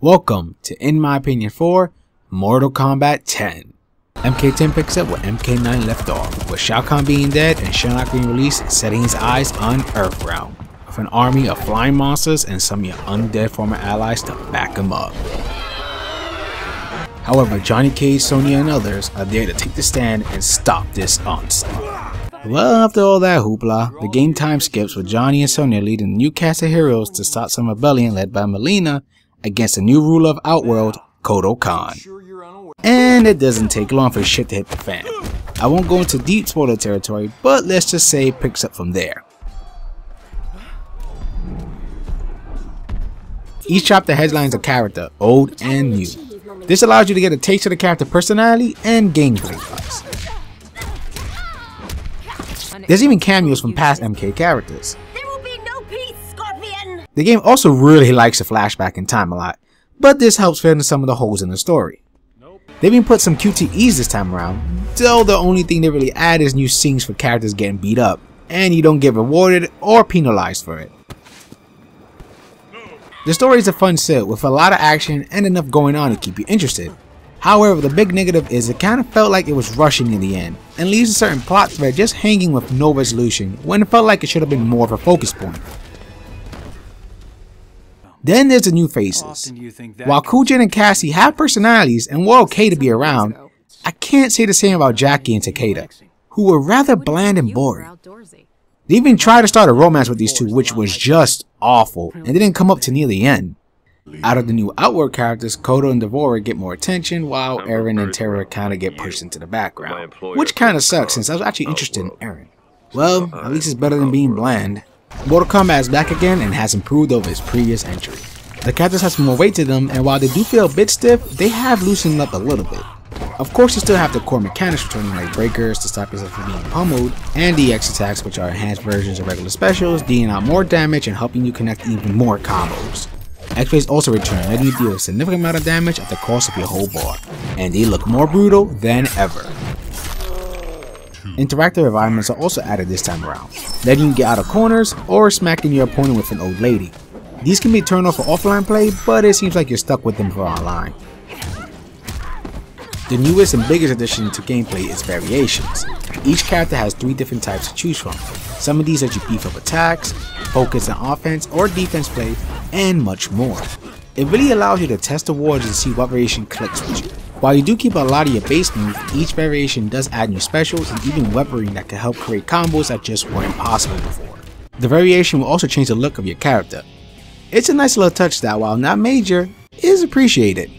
Welcome to In My Opinion 4 Mortal Kombat 10. MK10 picks up where MK9 left off, with Shao Kahn being dead and Shinnok being released, setting his eyes on Earthrealm, with an army of flying monsters and some of your undead former allies to back him up. However, Johnny Cage, Sonya and others are there to take the stand and stop this onslaught. Well, after all that hoopla, the game time skips with Johnny and Sonya leading the new cast of heroes to start some rebellion led by Melina against the new ruler of Outworld, Kodo Khan. And it doesn't take long for shit to hit the fan. I won't go into deep spoiler territory, but let's just say it picks up from there. Each chapter headlines a character, old and new. This allows you to get a taste of the character personality and gameplay vibes. There's even cameos from past MK characters. The game also really likes to flashback in time a lot, but this helps fill in some of the holes in the story. They've even put some QTEs this time around, though the only thing they really add is new scenes for characters getting beat up, and you don't get rewarded or penalized for it. The story is a fun sit with a lot of action and enough going on to keep you interested. However, the big negative is it kind of felt like it was rushing in the end, and leaves a certain plot thread just hanging with no resolution when it felt like it should have been more of a focus point. Then there's the new faces. While Kujin and Cassie have personalities and were okay to be around, I can't say the same about Jackie and Takeda, who were rather bland and boring. They even tried to start a romance with these two, which was just awful and didn't come up to near the end. Out of the new Outward characters, Kodo and Devora get more attention, while Eren and Terra kinda get pushed into the background, which kinda sucks since I was actually interested in Eren. Well, at least it's better than being bland. Mortal Kombat is back again and has improved over its previous entry. The characters have some more weight to them, and while they do feel a bit stiff, they have loosened up a little bit. Of course, you still have the core mechanics returning, like breakers to stop yourself from being pummeled, and the X attacks, which are enhanced versions of regular specials, dealing out more damage and helping you connect even more combos. X-rays also return, letting you deal a significant amount of damage at the cost of your whole bar, and they look more brutal than ever. Interactive environments are also added this time around, letting you get out of corners or smacking your opponent with an old lady. These can be turned off for offline play, but it seems like you're stuck with them for online. The newest and biggest addition to gameplay is variations. Each character has 3 different types to choose from. Some of these let you beef up attacks, focus on offense or defense play, and much more. It really allows you to test the waters and see what variation clicks with you. While you do keep a lot of your base move, each variation does add new specials and even weaponry that can help create combos that just weren't possible before. The variation will also change the look of your character. It's a nice little touch that, while not major, is appreciated.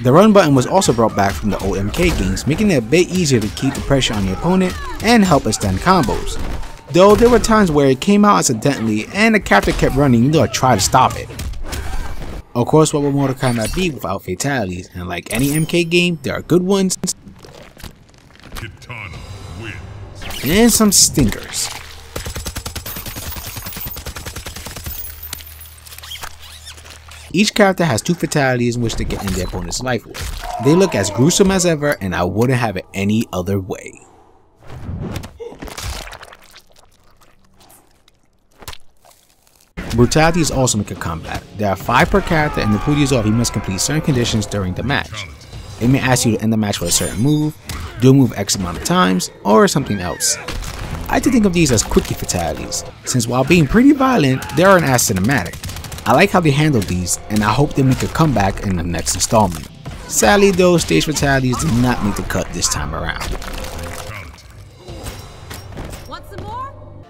The run button was also brought back from the old MK games, making it a bit easier to keep the pressure on your opponent and help extend combos. Though there were times where it came out accidentally and the character kept running even though I tried to stop it. Of course, what would Mortal Kombat be without fatalities? And like any MK game, there are good ones and some stinkers. Each character has 2 fatalities in which they get in their opponent's life with. They look as gruesome as ever, and I wouldn't have it any other way. Brutality is also making a comeback. There are 5 per character, and to pull these off, you must complete certain conditions during the match. They may ask you to end the match with a certain move, do a move X amount of times, or something else. I like to think of these as quickie fatalities, since while being pretty violent, they aren't as cinematic. I like how they handle these, and I hope they make a comeback in the next installment. Sadly though, stage fatalities did not make the cut this time around.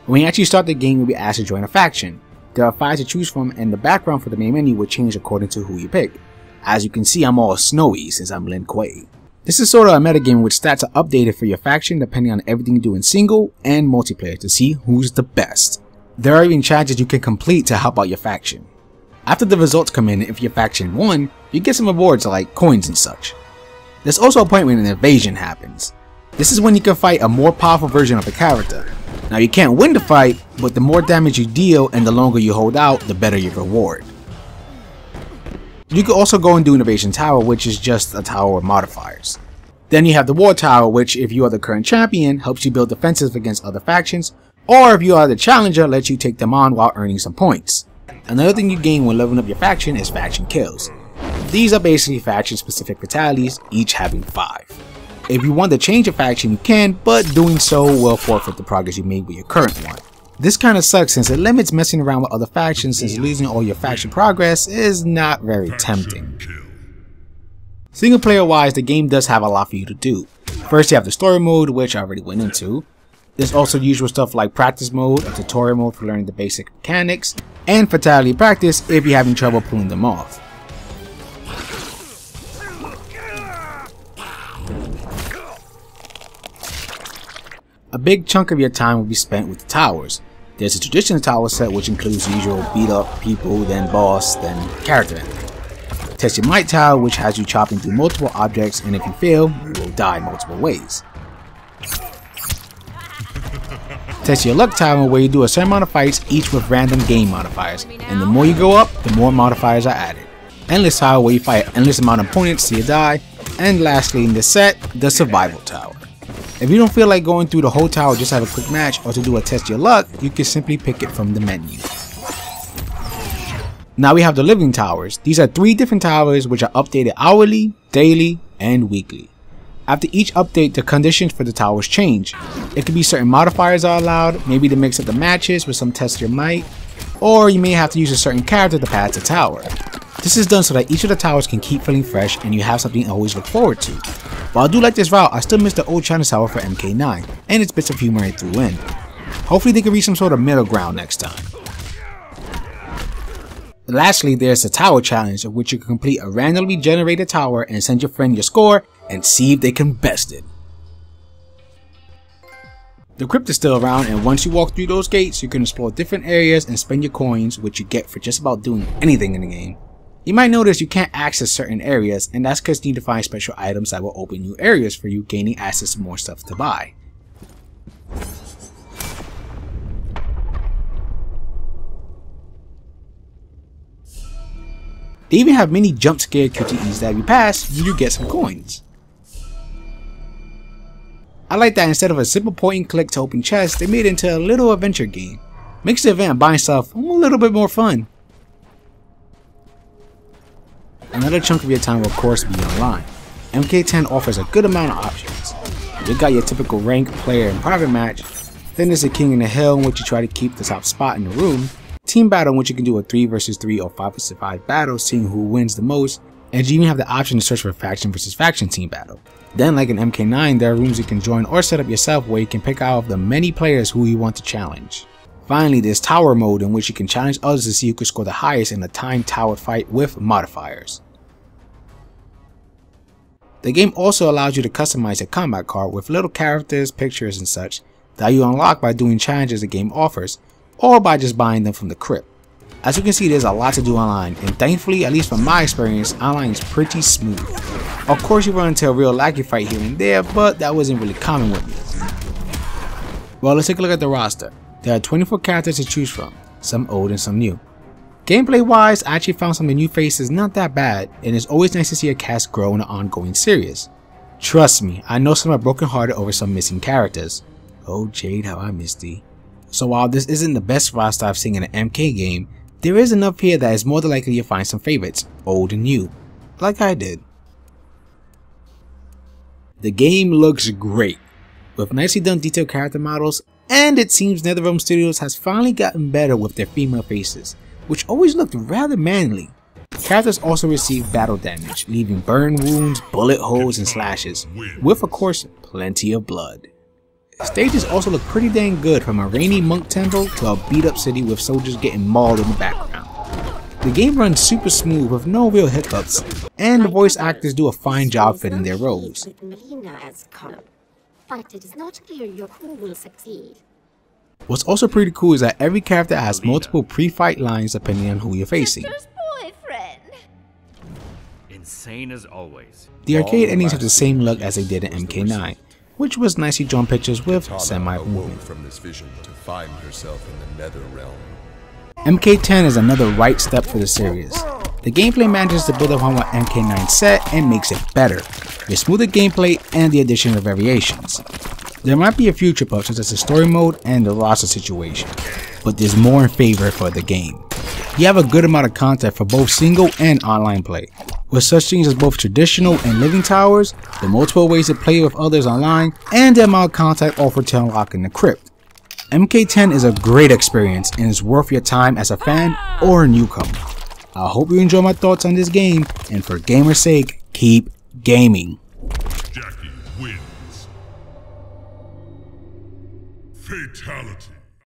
When you actually start the game, you'll be asked to join a faction. There are 5 to choose from, and the background for the main menu will change according to who you pick. As you can see, I'm all snowy since I'm Lin Kuei. This is sort of a metagame in which stats are updated for your faction depending on everything you do in single and multiplayer to see who's the best. There are even challenges you can complete to help out your faction. After the results come in, if your faction won, you get some rewards like coins and such. There's also a point when an invasion happens. This is when you can fight a more powerful version of a character. Now you can't win the fight, but the more damage you deal and the longer you hold out, the better your reward. You can also go and do Innovation Tower, which is just a tower with modifiers. Then you have the War Tower, which if you are the current champion, helps you build defenses against other factions, or if you are the challenger, lets you take them on while earning some points. Another thing you gain when leveling up your faction is faction kills. These are basically faction specific fatalities, each having 5. If you want to change a faction you can, but doing so will forfeit the progress you made with your current one. This kinda sucks since it limits messing around with other factions, since losing all your faction progress is not very tempting. Single player wise, the game does have a lot for you to do. First you have the story mode, which I already went into. There's also usual stuff like practice mode, a tutorial mode for learning the basic mechanics, and fatality practice if you're having trouble pulling them off. A big chunk of your time will be spent with the towers. There's a traditional tower set which includes the usual beat up people, then boss, then character ending. Test your might tower, which has you chopping through multiple objects, and if you fail, you will die multiple ways. Test your luck tower, where you do a certain amount of fights, each with random game modifiers, and the more you go up, the more modifiers are added. Endless tower, where you fight an endless amount of opponents till you die, and lastly in this set, the survival tower. If you don't feel like going through the whole tower just to have a quick match or to do a test your luck, you can simply pick it from the menu. Now we have the living towers. These are 3 different towers which are updated hourly, daily, and weekly. After each update, the conditions for the towers change. It could be certain modifiers are allowed, maybe to mix up the matches with some test your might, or you may have to use a certain character to pass the tower. This is done so that each of the towers can keep feeling fresh and you have something to always look forward to. While I do like this route, I still miss the old China Tower for MK9 and its bits of humor it threw in. Hopefully they can reach some sort of middle ground next time. Lastly, there's the Tower Challenge, of which you can complete a randomly generated tower and send your friend your score and see if they can best it. The crypt is still around, and once you walk through those gates, you can explore different areas and spend your coins, which you get for just about doing anything in the game. You might notice you can't access certain areas, and that's because you need to find special items that will open new areas for you, gaining access to more stuff to buy. They even have many jump scare QTEs that if you pass, you get some coins. I like that instead of a simple point and click to open chests, they made it into a little adventure game. Makes the event of buying stuff a little bit more fun. Another chunk of your time will of course be online. MK10 offers a good amount of options. You got your typical rank, player, and private match. Then there's a King in the Hill, in which you try to keep the top spot in the room. Team battle, in which you can do a 3 vs 3 or 5 vs 5 battle, seeing who wins the most. And you even have the option to search for a faction versus faction team battle. Then, like in MK9, there are rooms you can join or set up yourself where you can pick out of the many players who you want to challenge. Finally, there's Tower Mode, in which you can challenge others to see who can score the highest in a timed tower fight with modifiers. The game also allows you to customize a combat card with little characters, pictures, and such that you unlock by doing challenges the game offers, or by just buying them from the crypt. As you can see, there's a lot to do online, and thankfully, at least from my experience, online is pretty smooth. Of course you run into a real laggy fight here and there, but that wasn't really common with me. Well, let's take a look at the roster. There are 24 characters to choose from, some old and some new. Gameplay wise, I actually found some of the new faces not that bad, and it's always nice to see a cast grow in an ongoing series. Trust me, I know some are brokenhearted over some missing characters. Oh Jade, how I missed thee. So while this isn't the best roster I've seen in an MK game, there is enough here that it's more than likely you'll find some favorites, old and new, like I did. The game looks great, with nicely done detailed character models, and it seems NetherRealm Studios has finally gotten better with their female faces, which always looked rather manly. Characters also receive battle damage, leaving burn wounds, bullet holes, and slashes, with of course plenty of blood. Stages also look pretty dang good, from a rainy monk temple to a beat up city with soldiers getting mauled in the background. The game runs super smooth with no real hiccups, and the voice actors do a fine job fitting their roles. But it is not clear who will succeed. What's also pretty cool is that every character has multiple pre-fight lines depending on who you're facing. Insane as always. The arcade endings have the same look as they did in MK9, which was nicely drawn pictures with semi-movement. From this vision to find herself in the nether realm. MK10 is another right step for the series. The gameplay manages to build upon what MK9 set and makes it better, with smoother gameplay and the addition of variations. There might be a few trip-ups such as the story mode and the roster situation, but there's more in favor for the game. You have a good amount of content for both single and online play, with such things as both traditional and living towers, the multiple ways to play with others online, and the amount of contact offered to unlocking the crypt. MK10 is a great experience and is worth your time as a fan or a newcomer. I hope you enjoy my thoughts on this game, and for gamer's sake, keep gaming. Jackie wins. Fatality.